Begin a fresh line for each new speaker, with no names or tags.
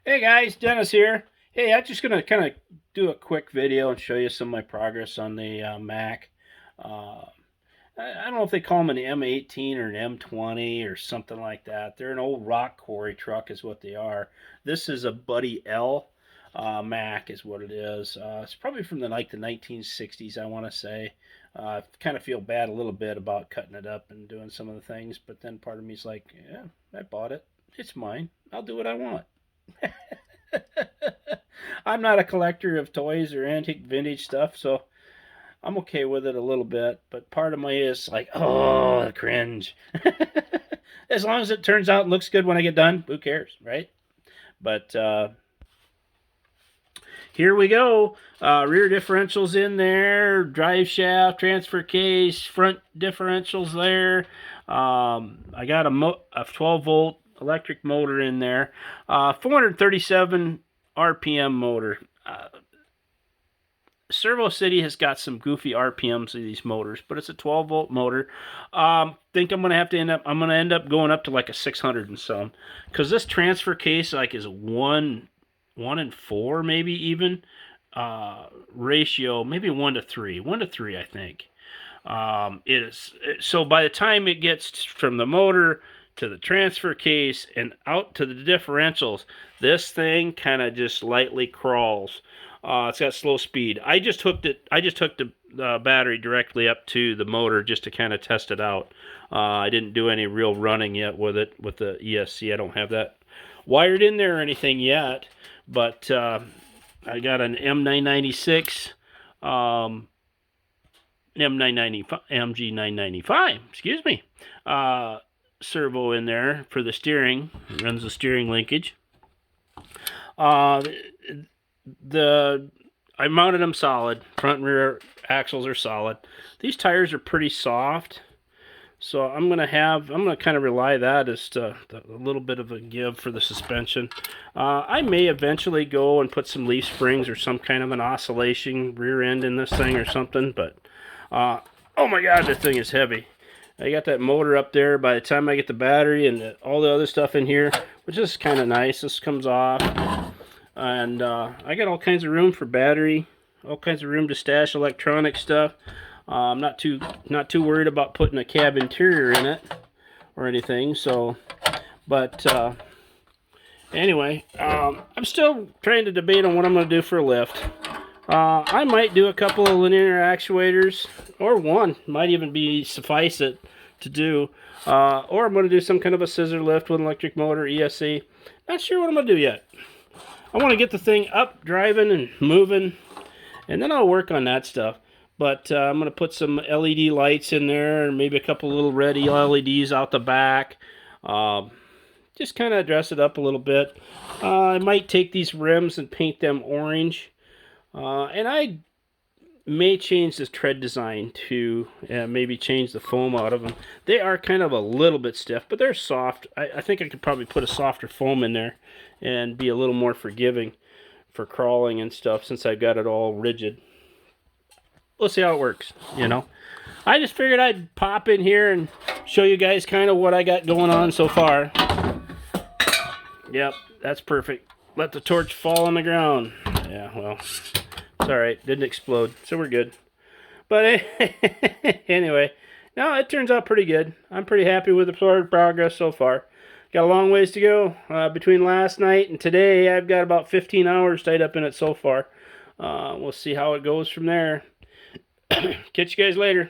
Hey guys, Dennis here. Hey, I'm just gonna kind of do a quick video and show you some of my progress on the Mac. Uh, I don't know if they call them an M18 or an M20 or something like that. They're an old rock quarry truck is what they are. This is a Buddy L Mac is what it is. It's probably from the 1960s, I want to say. I kind of feel bad a little bit about cutting it up and doing some of the things, but then part of me's like, yeah, I bought it. It's mine. I'll do what I want. I'm not a collector of toys or antique vintage stuff, so I'm okay with it a little bit. But part of me is like, oh, cringe. As long as it turns out and looks good when I get done, who cares, right? But here we go. Rear differentials in there, drive shaft, transfer case, front differentials there. I got a 12 volt electric motor in there, 437 RPM motor. Servo City has got some goofy RPMs of these motors, but it's a 12 volt motor. Think I'm gonna end up going up to like a 600 and some, because this transfer case like is 1 and 4 maybe even, ratio maybe 1 to 3, I think. So by the time it gets from the motor to the transfer case and out to the differentials, this thing kind of just lightly crawls. It's got slow speed. I just hooked the battery directly up to the motor just to kind of test it out. I didn't do any real running yet with it with the ESC. I don't have that wired in there or anything yet, but I got an M996 MG995, excuse me, servo in there for the steering. It runs the steering linkage. I mounted them solid. Front and rear axles are solid. These tires are pretty soft, so I'm gonna kind of rely that as to a little bit of a give for the suspension. I may eventually go and put some leaf springs or some kind of an oscillation rear end in this thing or something, but oh my god, this thing is heavy. I got that motor up there. By the time I get the battery and all the other stuff in here, which is kind of nice, this comes off. And I got all kinds of room for battery, all kinds of room to stash electronic stuff. I'm not too worried about putting a cab interior in it or anything. So, but anyway, I'm still trying to debate on what I'm going to do for a lift. I might do a couple of linear actuators, or one might even be suffice it to do. Or I'm going to do some kind of a scissor lift with an electric motor, ESC. Not sure what I'm going to do yet. I want to get the thing up, driving and moving, and then I'll work on that stuff. But I'm going to put some LED lights in there, and maybe a couple little red LEDs out the back. Just kind of dress it up a little bit. I might take these rims and paint them orange. And I may change this tread design to maybe change the foam out of them. They are kind of a little bit stiff, but they're soft. I think I could probably put a softer foam in there and be a little more forgiving for crawling and stuff since I've got it all rigid. We'll see how it works, you know. I just figured I'd pop in here and show you guys kind of what I got going on so far. Yep, that's perfect. Let the torch fall on the ground. Yeah, well, it's alright. Didn't explode, so we're good. But anyway, no, it turns out pretty good. I'm pretty happy with the progress so far. Got a long ways to go. Between last night and today, I've got about 15 hours tied up in it so far. We'll see how it goes from there. Catch you guys later.